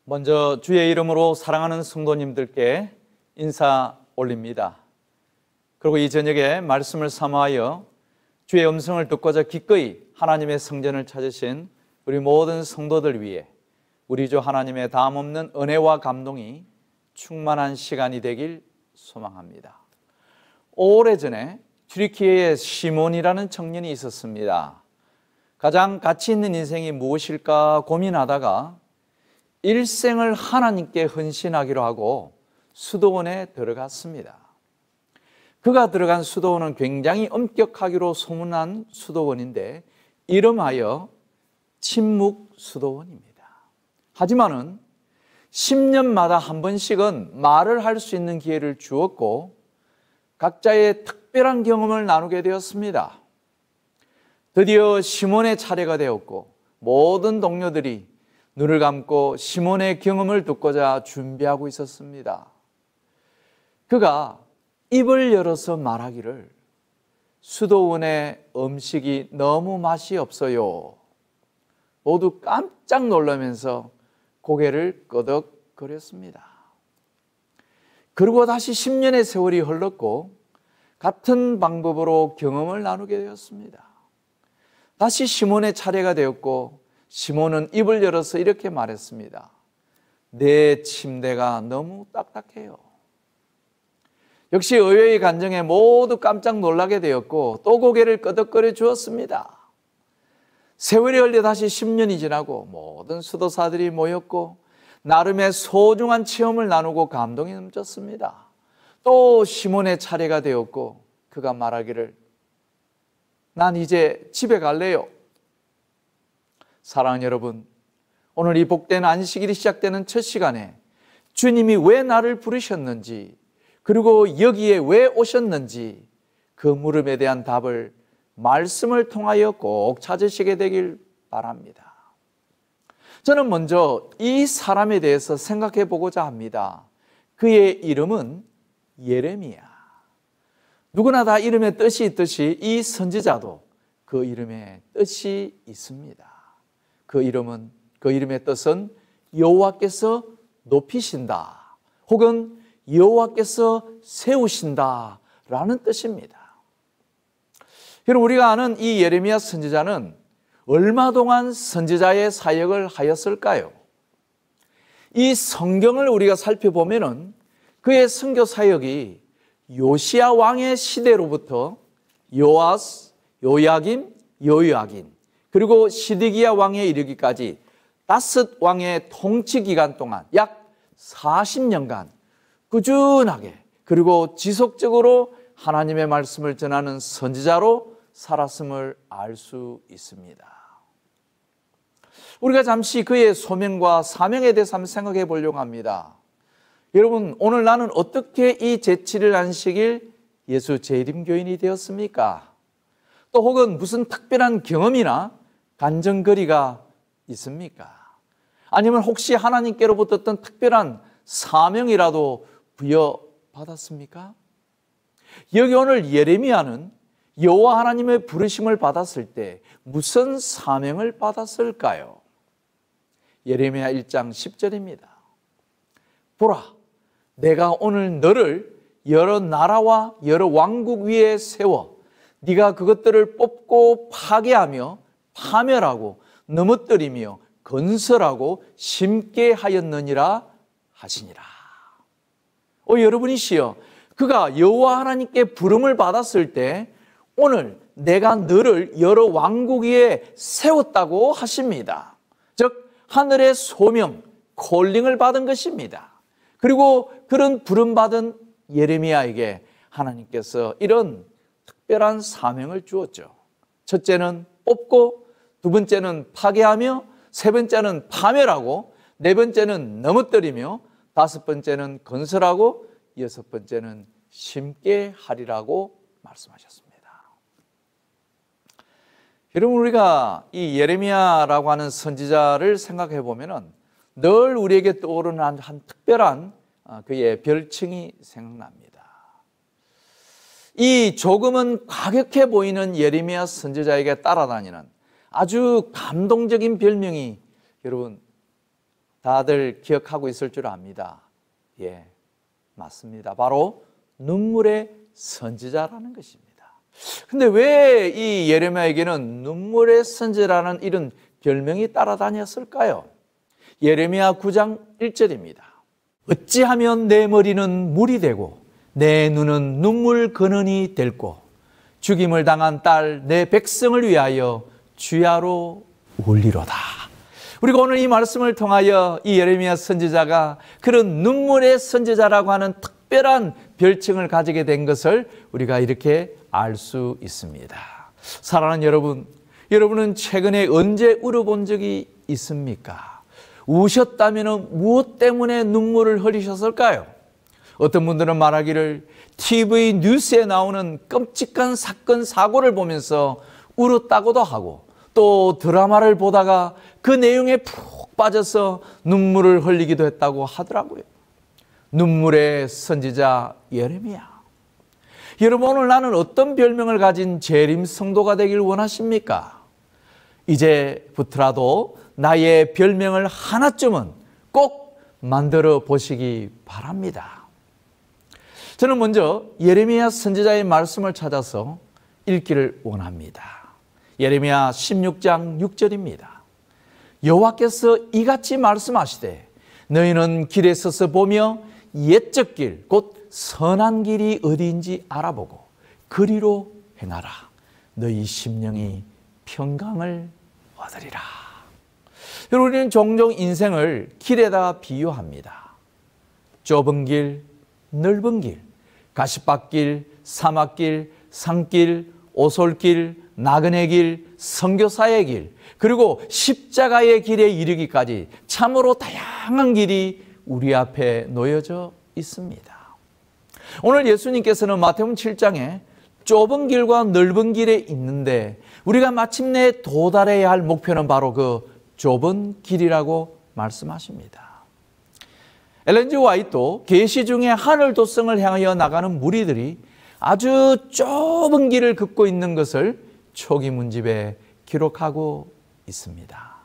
먼저 주의 이름으로 사랑하는 성도님들께 인사 올립니다. 그리고 이 저녁에 말씀을 삼아하여 주의 음성을 듣고자 기꺼이 하나님의 성전을 찾으신 우리 모든 성도들 위해 우리 주 하나님의 다함없는 은혜와 감동이 충만한 시간이 되길 소망합니다. 오래전에 튀르키예에 시몬이라는 청년이 있었습니다. 가장 가치 있는 인생이 무엇일까 고민하다가 일생을 하나님께 헌신하기로 하고 수도원에 들어갔습니다. 그가 들어간 수도원은 굉장히 엄격하기로 소문난 수도원인데 이름하여 침묵수도원입니다. 하지만은 10년마다 한 번씩은 말을 할 수 있는 기회를 주었고 각자의 특별한 경험을 나누게 되었습니다. 드디어 시몬의 차례가 되었고 모든 동료들이 눈을 감고 시몬의 경험을 듣고자 준비하고 있었습니다. 그가 입을 열어서 말하기를 수도원의 음식이 너무 맛이 없어요. 모두 깜짝 놀라면서 고개를 끄덕거렸습니다. 그리고 다시 10년의 세월이 흘렀고 같은 방법으로 경험을 나누게 되었습니다. 다시 시몬의 차례가 되었고 시몬은 입을 열어서 이렇게 말했습니다. 내 침대가 너무 딱딱해요. 역시 의외의 간증에 모두 깜짝 놀라게 되었고 또 고개를 끄덕거려 주었습니다. 세월이 흘려 다시 10년이 지나고 모든 수도사들이 모였고 나름의 소중한 체험을 나누고 감동이 넘쳤습니다. 또 시몬의 차례가 되었고 그가 말하기를 난 이제 집에 갈래요. 사랑하는 여러분, 오늘 이 복된 안식일이 시작되는 첫 시간에 주님이 왜 나를 부르셨는지 그리고 여기에 왜 오셨는지 그 물음에 대한 답을 말씀을 통하여 꼭 찾으시게 되길 바랍니다. 저는 먼저 이 사람에 대해서 생각해 보고자 합니다. 그의 이름은 예레미야. 누구나 다 이름에 뜻이 있듯이 이 선지자도 그 이름에 뜻이 있습니다. 그 이름의 뜻은 여호와께서 높이신다 혹은 여호와께서 세우신다 라는 뜻입니다. 여러분, 우리가 아는 이 예레미야 선지자는 얼마 동안 선지자의 사역을 하였을까요? 이 성경을 우리가 살펴보면은 그의 선교 사역이 요시야 왕의 시대로부터 요아스, 요야김, 요야긴 그리고 시드기야 왕에 이르기까지 다섯 왕의 통치 기간 동안 약 40년간 꾸준하게 그리고 지속적으로 하나님의 말씀을 전하는 선지자로 살았음을 알 수 있습니다. 우리가 잠시 그의 소명과 사명에 대해서 한번 생각해 보려고 합니다. 여러분, 오늘 나는 어떻게 이 제7일 안식일 예수 재림교인이 되었습니까? 또 혹은 무슨 특별한 경험이나 간증거리가 있습니까? 아니면 혹시 하나님께로부터 어떤 특별한 사명이라도 부여받았습니까? 여기 오늘 예레미야는 여호와 하나님의 부르심을 받았을 때 무슨 사명을 받았을까요? 예레미야 1장 10절입니다. 보라, 내가 오늘 너를 여러 나라와 여러 왕국 위에 세워 네가 그것들을 뽑고 파괴하며 파멸하고 넘어뜨리며 건설하고 심게 하였느니라 하시니라. 여러분이시여, 그가 여호와 하나님께 부름을 받았을 때 오늘 내가 너를 여러 왕국 위에 세웠다고 하십니다. 즉 하늘의 소명, 콜링을 받은 것입니다. 그리고 그런 부름받은 예레미야에게 하나님께서 이런 특별한 사명을 주었죠. 첫째는 뽑고, 두 번째는 파괴하며, 세 번째는 파멸하고, 네 번째는 넘어뜨리며, 다섯 번째는 건설하고, 여섯 번째는 심게 하리라고 말씀하셨습니다. 여러분, 우리가 이 예레미야라고 하는 선지자를 생각해 보면은 늘 우리에게 떠오르는 한 특별한 그의 별칭이 생각납니다. 이 조금은 과격해 보이는 예레미야 선지자에게 따라다니는 아주 감동적인 별명이 여러분 다들 기억하고 있을 줄 압니다. 예, 맞습니다. 바로 눈물의 선지자라는 것입니다. 근데 왜 이 예레미야에게는 눈물의 선지자라는 이런 별명이 따라다녔을까요? 예레미야 9장 1절입니다. 어찌하면 내 머리는 물이 되고 내 눈은 눈물 근원이 될고 죽임을 당한 딸 내 백성을 위하여 주야로 울리로다. 우리가 오늘 이 말씀을 통하여 이 예레미야 선지자가 그런 눈물의 선지자라고 하는 특별한 별칭을 가지게 된 것을 우리가 이렇게 알 수 있습니다. 사랑하는 여러분, 여러분은 최근에 언제 울어본 적이 있습니까? 우셨다면 무엇 때문에 눈물을 흘리셨을까요? 어떤 분들은 말하기를 TV 뉴스에 나오는 끔찍한 사건 사고를 보면서 울었다고도 하고, 또 드라마를 보다가 그 내용에 푹 빠져서 눈물을 흘리기도 했다고 하더라고요. 눈물의 선지자 예레미야. 여러분, 오늘 나는 어떤 별명을 가진 재림 성도가 되길 원하십니까? 이제부터라도 나의 별명을 하나쯤은 꼭 만들어 보시기 바랍니다. 저는 먼저 예레미야 선지자의 말씀을 찾아서 읽기를 원합니다. 예레미야 16장 6절입니다. 여호와께서 이같이 말씀하시되 너희는 길에 서서 보며 옛적 길 곧 선한 길이 어디인지 알아보고 그리로 행하라. 너희 심령이 평강을 얻으리라. 여러분, 우리는 종종 인생을 길에다 비유합니다. 좁은 길, 넓은 길, 가시밭길, 사막길, 산길, 오솔길, 나그네 길, 선교사의 길, 그리고 십자가의 길에 이르기까지 참으로 다양한 길이 우리 앞에 놓여져 있습니다. 오늘 예수님께서는 마태복음 7장에 좁은 길과 넓은 길에 있는데 우리가 마침내 도달해야 할 목표는 바로 그 좁은 길이라고 말씀하십니다. 엘렌 G 화이트도 계시 중에 하늘 도성을 향하여 나가는 무리들이 아주 좁은 길을 걷고 있는 것을 초기 문집에 기록하고 있습니다.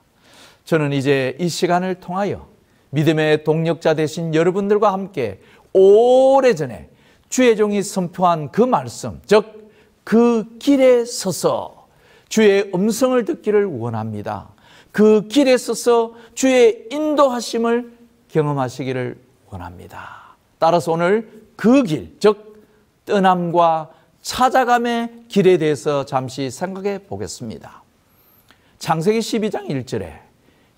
저는 이제 이 시간을 통하여 믿음의 동력자 되신 여러분들과 함께 오래전에 주의 종이 선포한 그 말씀, 즉 그 길에 서서 주의 음성을 듣기를 원합니다. 그 길에 서서 주의 인도하심을 경험하시기를 원합니다. 따라서 오늘 그 길, 즉 떠남과 찾아감의 길에 대해서 잠시 생각해 보겠습니다. 창세기 12장 1절에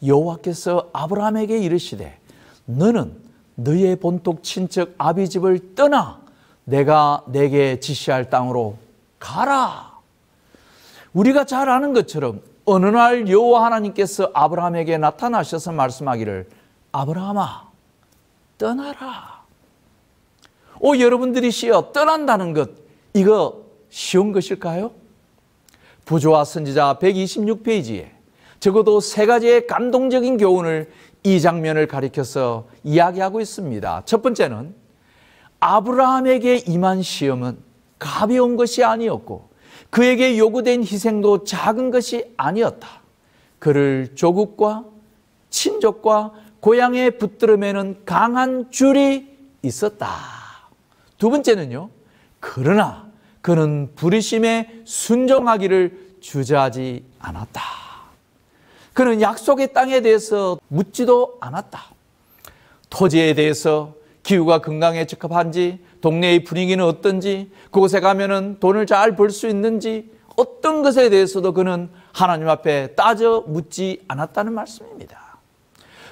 여호와께서 아브라함에게 이르시되 너는 너의 본토 친척 아비 집을 떠나 내가 내게 지시할 땅으로 가라. 우리가 잘 아는 것처럼 어느 날 여호와 하나님께서 아브라함에게 나타나셔서 말씀하기를 아브라함아 떠나라. 여러분들이시여 떠난다는 것, 이거 쉬운 것일까요? 부조와 선지자 126페이지에 적어도 세 가지의 감동적인 교훈을 이 장면을 가리켜서 이야기하고 있습니다. 첫 번째는 아브라함에게 임한 시험은 가벼운 것이 아니었고 그에게 요구된 희생도 작은 것이 아니었다. 그를 조국과 친족과 고향에 붙들어 매는 강한 줄이 있었다. 두 번째는요, 그러나 그는 부르심에 순종하기를 주저하지 않았다. 그는 약속의 땅에 대해서 묻지도 않았다. 토지에 대해서 기후가 건강에 적합한지, 동네의 분위기는 어떤지, 그곳에 가면은 돈을 잘 벌 수 있는지, 어떤 것에 대해서도 그는 하나님 앞에 따져 묻지 않았다는 말씀입니다.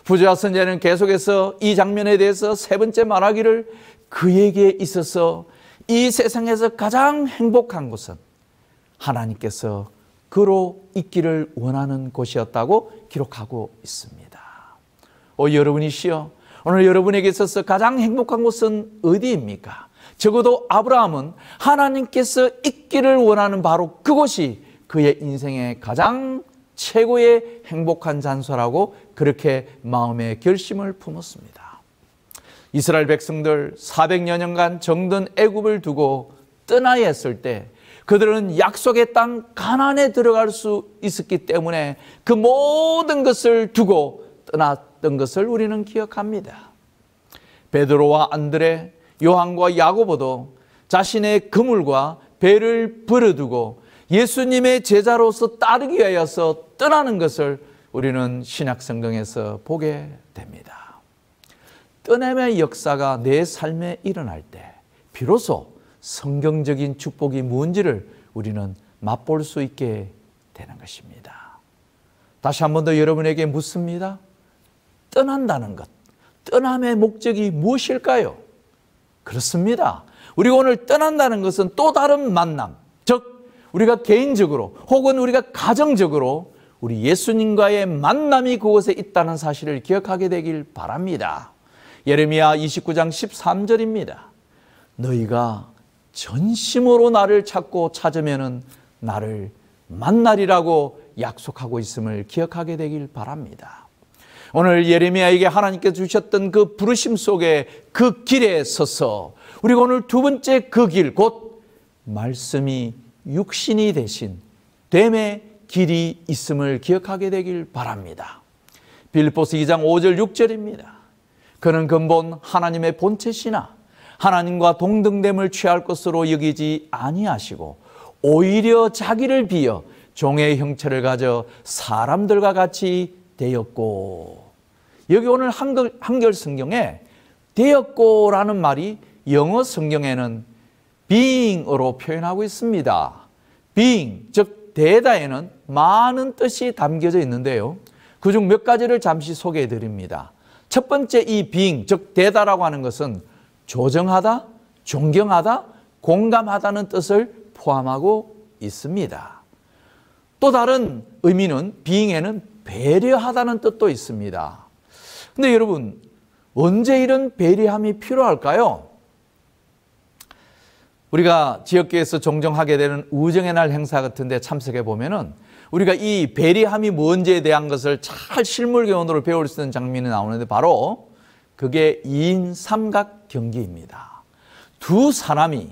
부조와 선지자는 계속해서 이 장면에 대해서 세 번째 말하기를 그에게 있어서 이 세상에서 가장 행복한 곳은 하나님께서 그로 있기를 원하는 곳이었다고 기록하고 있습니다. 여러분이시여, 오늘 여러분에게 있어서 가장 행복한 곳은 어디입니까? 적어도 아브라함은 하나님께서 있기를 원하는 바로 그곳이 그의 인생의 가장 최고의 행복한 장소라고 그렇게 마음의 결심을 품었습니다. 이스라엘 백성들 400여 년간 정든 애굽을 두고 떠나야 했을 때 그들은 약속의 땅 가나안에 들어갈 수 있었기 때문에 그 모든 것을 두고 떠났던 것을 우리는 기억합니다. 베드로와 안드레, 요한과 야고보도 자신의 그물과 배를 버려두고 예수님의 제자로서 따르기 위하여서 떠나는 것을 우리는 신약성경에서 보게 됩니다. 떠남의 역사가 내 삶에 일어날 때 비로소 성경적인 축복이 뭔지를 우리는 맛볼 수 있게 되는 것입니다. 다시 한 번 더 여러분에게 묻습니다. 떠난다는 것, 떠남의 목적이 무엇일까요? 그렇습니다. 우리가 오늘 떠난다는 것은 또 다른 만남, 즉 우리가 개인적으로 혹은 우리가 가정적으로 우리 예수님과의 만남이 그곳에 있다는 사실을 기억하게 되길 바랍니다. 예레미야 29장 13절입니다. 너희가 전심으로 나를 찾고 찾으면은 나를 만나리라고 약속하고 있음을 기억하게 되길 바랍니다. 오늘 예레미야에게 하나님께서 주셨던 그 부르심 속에 그 길에 서서 우리가 오늘 두 번째 그 길, 곧 말씀이 육신이 되신 됨의 길이 있음을 기억하게 되길 바랍니다. 빌립보서 2장 5절 6절입니다. 그는 근본 하나님의 본체시나 하나님과 동등됨을 취할 것으로 여기지 아니하시고 오히려 자기를 비어 종의 형체를 가져 사람들과 같이 되었고, 여기 오늘 한글 성경에 되었고라는 말이 영어 성경에는 being으로 표현하고 있습니다. being, 즉 되다에는 많은 뜻이 담겨져 있는데요. 그중 몇 가지를 잠시 소개해 드립니다. 첫 번째 이 being, 즉 되다라고 하는 것은 조정하다, 존경하다, 공감하다는 뜻을 포함하고 있습니다. 또 다른 의미는 being에는 배려하다는 뜻도 있습니다. 근데 여러분, 언제 이런 배려함이 필요할까요? 우리가 지역교회에서 종종 하게 되는 우정의 날 행사 같은 데 참석해 보면은 우리가 이 배려함이 뭔지에 대한 것을 잘 실물 교훈으로 배울 수 있는 장면이 나오는데 바로 그게 2인 삼각 경기입니다. 두 사람이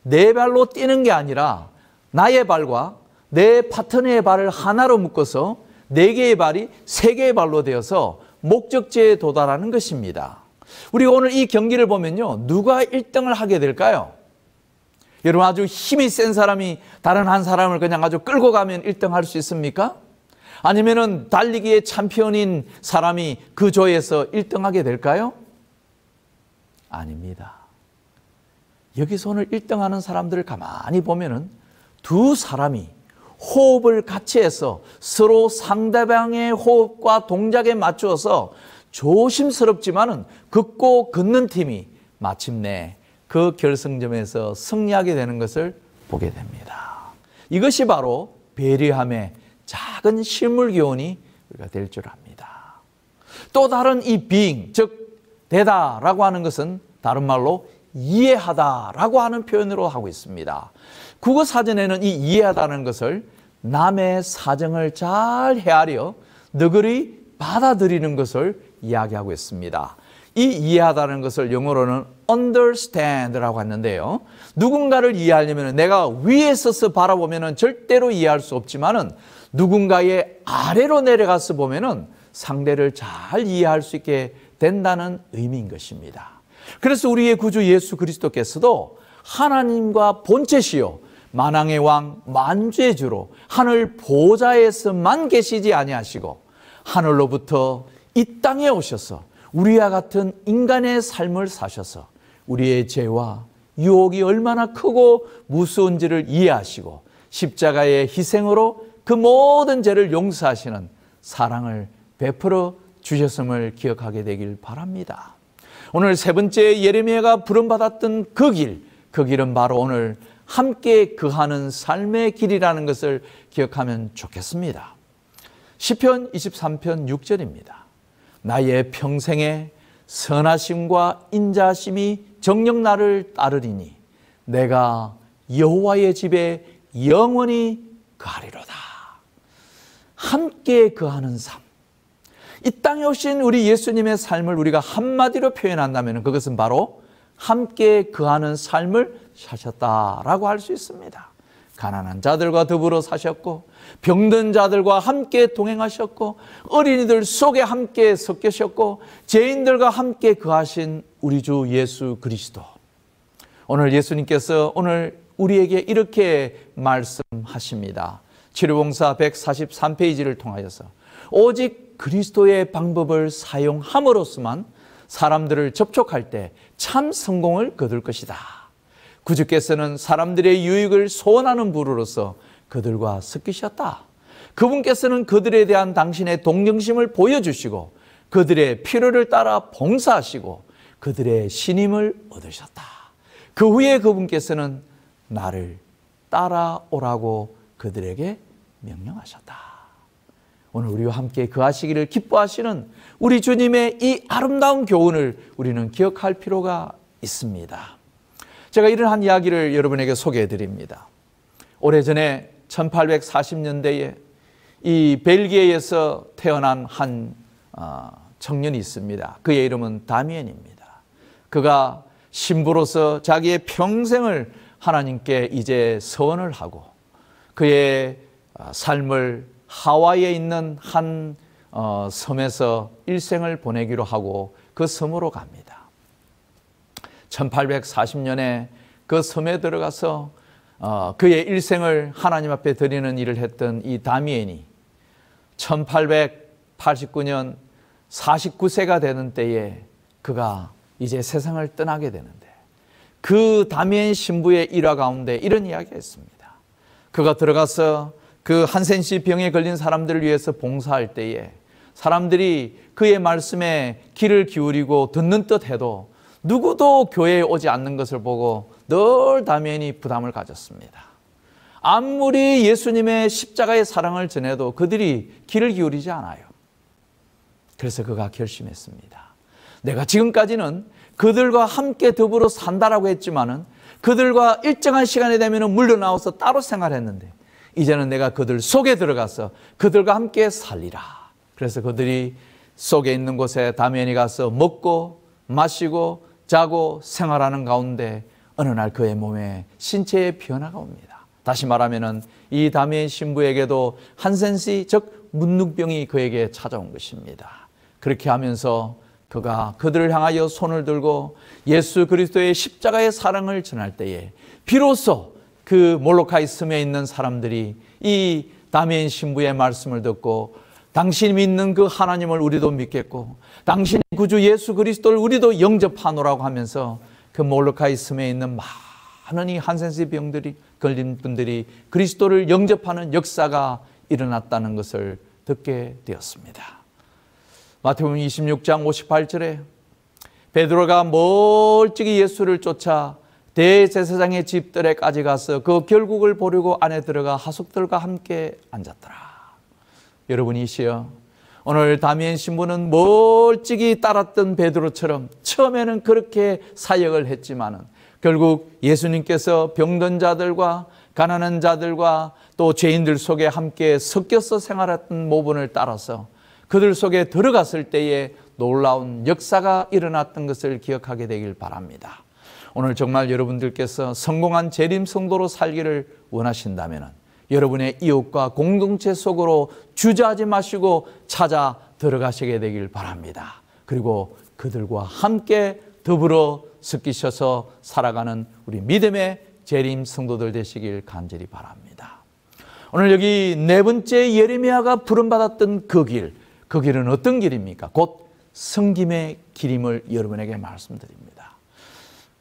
네 발로 뛰는 게 아니라 나의 발과 내 파트너의 발을 하나로 묶어서 네 개의 발이 세 개의 발로 되어서 목적지에 도달하는 것입니다. 우리가 오늘 이 경기를 보면요, 누가 1등을 하게 될까요? 여러분, 아주 힘이 센 사람이 다른 한 사람을 그냥 아주 끌고 가면 1등 할 수 있습니까? 아니면은 달리기의 챔피언인 사람이 그 조에서 1등 하게 될까요? 아닙니다. 여기서 오늘 1등 하는 사람들을 가만히 보면은 두 사람이 호흡을 같이 해서 서로 상대방의 호흡과 동작에 맞추어서 조심스럽지만은 긋고 긋는 팀이 마침내 그 결승점에서 승리하게 되는 것을 보게 됩니다. 이것이 바로 배려함의 작은 실물 교훈이 우리가 될 줄 압니다. 또 다른 이 being, 즉 되다라고 하는 것은 다른 말로 이해하다라고 하는 표현으로 하고 있습니다. 국어 사전에는 이 이해하다는 것을 남의 사정을 잘 헤아려 너그리 받아들이는 것을 이야기하고 있습니다. 이 이해하다는 것을 영어로는 understand라고 했는데요. 누군가를 이해하려면 내가 위에 서서 바라보면 절대로 이해할 수 없지만은 누군가의 아래로 내려가서 보면은 상대를 잘 이해할 수 있게 된다는 의미인 것입니다. 그래서 우리의 구주 예수 그리스도께서도 하나님과 본체시요 만왕의 왕 만주의 주로 하늘 보좌에서만 계시지 아니하시고 하늘로부터 이 땅에 오셔서 우리와 같은 인간의 삶을 사셔서 우리의 죄와 유혹이 얼마나 크고 무서운지를 이해하시고 십자가의 희생으로 그 모든 죄를 용서하시는 사랑을 베풀어 주셨음을 기억하게 되길 바랍니다. 오늘 세 번째 예레미야가 부름받았던 그 길은 바로 오늘 함께 거하는 삶의 길이라는 것을 기억하면 좋겠습니다. 시편 23편 6절입니다. 나의 평생에 선하심과 인자하심이 정녕 나를 따르리니 내가 여호와의 집에 영원히 거하리로다. 함께 거하는 삶. 이 땅에 오신 우리 예수님의 삶을 우리가 한마디로 표현한다면 그것은 바로 함께 거하는 삶을 사셨다라고 할 수 있습니다. 가난한 자들과 더불어 사셨고 병든 자들과 함께 동행하셨고 어린이들 속에 함께 섞이셨고 죄인들과 함께 거하신 우리 주 예수 그리스도. 오늘 예수님께서 오늘 우리에게 이렇게 말씀하십니다. 치료봉사 143페이지를 통하여서 오직 그리스도의 방법을 사용함으로써만 사람들을 접촉할 때 참 성공을 거둘 것이다. 구주께서는 사람들의 유익을 소원하는 분으로서 그들과 섞이셨다. 그분께서는 그들에 대한 당신의 동정심을 보여주시고 그들의 필요를 따라 봉사하시고 그들의 신임을 얻으셨다. 그 후에 그분께서는 나를 따라오라고 그들에게 명령하셨다. 오늘 우리와 함께 거하시기를 기뻐하시는 우리 주님의 이 아름다운 교훈을 우리는 기억할 필요가 있습니다. 제가 이런 한 이야기를 여러분에게 소개해 드립니다. 오래전에 1840년대에 이 벨기에에서 태어난 한 청년이 있습니다. 그의 이름은 다미엔입니다. 그가 신부로서 자기의 평생을 하나님께 이제 서원을 하고 그의 삶을 하와이에 있는 한 섬에서 일생을 보내기로 하고 그 섬으로 갑니다. 1840년에 그 섬에 들어가서 그의 일생을 하나님 앞에 드리는 일을 했던 이 다미엔이 1889년 49세가 되는 때에 그가 이제 세상을 떠나게 되는데 그 다미엔 신부의 일화 가운데 이런 이야기가 있습니다. 그가 들어가서 그 한센시 병에 걸린 사람들을 위해서 봉사할 때에 사람들이 그의 말씀에 귀를 기울이고 듣는 듯 해도 누구도 교회에 오지 않는 것을 보고 늘 다미엔이 부담을 가졌습니다. 아무리 예수님의 십자가의 사랑을 전해도 그들이 귀를 기울이지 않아요. 그래서 그가 결심했습니다. 내가 지금까지는 그들과 함께 더불어 산다라고 했지만은 그들과 일정한 시간이 되면 물러나와서 따로 생활했는데 이제는 내가 그들 속에 들어가서 그들과 함께 살리라. 그래서 그들이 속에 있는 곳에 다미엔이 가서 먹고 마시고 자고 생활하는 가운데 어느 날 그의 몸에 신체의 변화가 옵니다. 다시 말하면 이 다미엔 신부에게도 한센시 즉 문둥병이 그에게 찾아온 것입니다. 그렇게 하면서 그가 그들을 향하여 손을 들고 예수 그리스도의 십자가의 사랑을 전할 때에 비로소 그 몰로카이 섬에 있는 사람들이 이 다미엔 신부의 말씀을 듣고 당신이 믿는 그 하나님을 우리도 믿겠고 당신의 구주 예수 그리스도를 우리도 영접하노라고 하면서 그 몰로카이 섬에 있는 많은 이 한센시 병들이 걸린 분들이 그리스도를 영접하는 역사가 일어났다는 것을 듣게 되었습니다. 마태복음 26장 58절에 베드로가 멀찍이 예수를 쫓아 대제사장의 집들에까지 가서 그 결국을 보려고 안에 들어가 하숙들과 함께 앉았더라. 여러분이시여 오늘 다미엔 신부는 멀찍이 따랐던 베드로처럼 처음에는 그렇게 사역을 했지만은 결국 예수님께서 병든 자들과 가난한 자들과 또 죄인들 속에 함께 섞여서 생활했던 모분을 따라서 그들 속에 들어갔을 때에 놀라운 역사가 일어났던 것을 기억하게 되길 바랍니다. 오늘 정말 여러분들께서 성공한 재림 성도로 살기를 원하신다면 여러분의 이웃과 공동체 속으로 주저하지 마시고 찾아 들어가시게 되길 바랍니다. 그리고 그들과 함께 더불어 섞이셔서 살아가는 우리 믿음의 재림 성도들 되시길 간절히 바랍니다. 오늘 여기 네 번째 예레미야가 부름받았던 그 길은 어떤 길입니까? 곧 섬김의 길임을 여러분에게 말씀드립니다.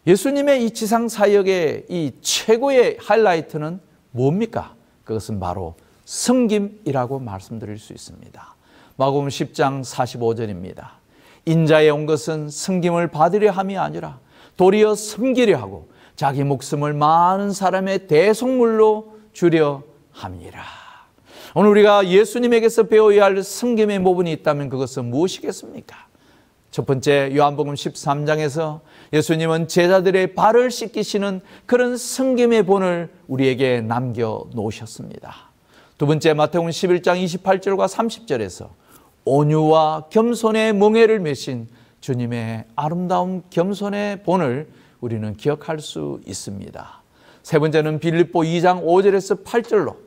예수님의 이 지상 사역의 이 최고의 하이라이트는 뭡니까? 그것은 바로 섬김이라고 말씀드릴 수 있습니다. 마가복음 10장 45절입니다. 인자에 온 것은 섬김을 받으려 함이 아니라 도리어 섬기려 하고 자기 목숨을 많은 사람의 대속물로 주려 함이라. 오늘 우리가 예수님에게서 배워야 할 섬김의 모분이 있다면 그것은 무엇이겠습니까? 첫 번째 요한복음 13장에서 예수님은 제자들의 발을 씻기시는 그런 섬김의 본을 우리에게 남겨놓으셨습니다. 두 번째 마태복음 11장 28절과 30절에서 온유와 겸손의 멍에를 메신 주님의 아름다운 겸손의 본을 우리는 기억할 수 있습니다. 세 번째는 빌립보 2장 5절에서 8절로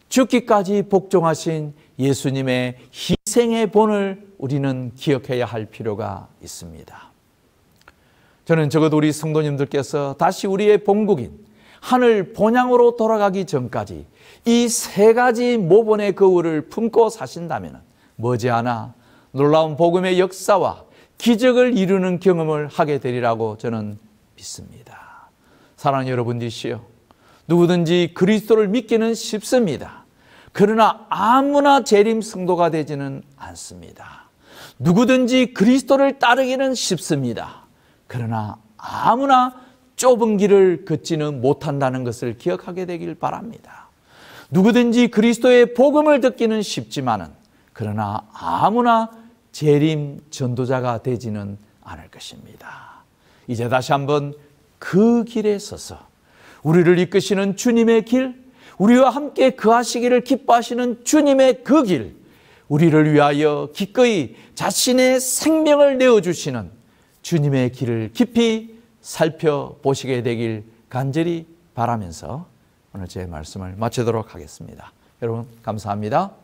죽기까지 복종하신 예수님의 희생의 본을 우리는 기억해야 할 필요가 있습니다. 저는 적어도 우리 성도님들께서 다시 우리의 본국인 하늘 본향으로 돌아가기 전까지 이 세 가지 모본의 거울을 품고 사신다면 머지않아 놀라운 복음의 역사와 기적을 이루는 경험을 하게 되리라고 저는 믿습니다. 사랑하는 여러분 되시오. 누구든지 그리스도를 믿기는 쉽습니다. 그러나 아무나 재림 성도가 되지는 않습니다. 누구든지 그리스도를 따르기는 쉽습니다. 그러나 아무나 좁은 길을 걷지는 못한다는 것을 기억하게 되길 바랍니다. 누구든지 그리스도의 복음을 듣기는 쉽지만은 그러나 아무나 재림 전도자가 되지는 않을 것입니다. 이제 다시 한번 그 길에 서서 우리를 이끄시는 주님의 길, 우리와 함께 거하시기를 기뻐하시는 주님의 그 길, 우리를 위하여 기꺼이 자신의 생명을 내어주시는 주님의 길을 깊이 살펴보시게 되길 간절히 바라면서 오늘 제 말씀을 마치도록 하겠습니다. 여러분 감사합니다.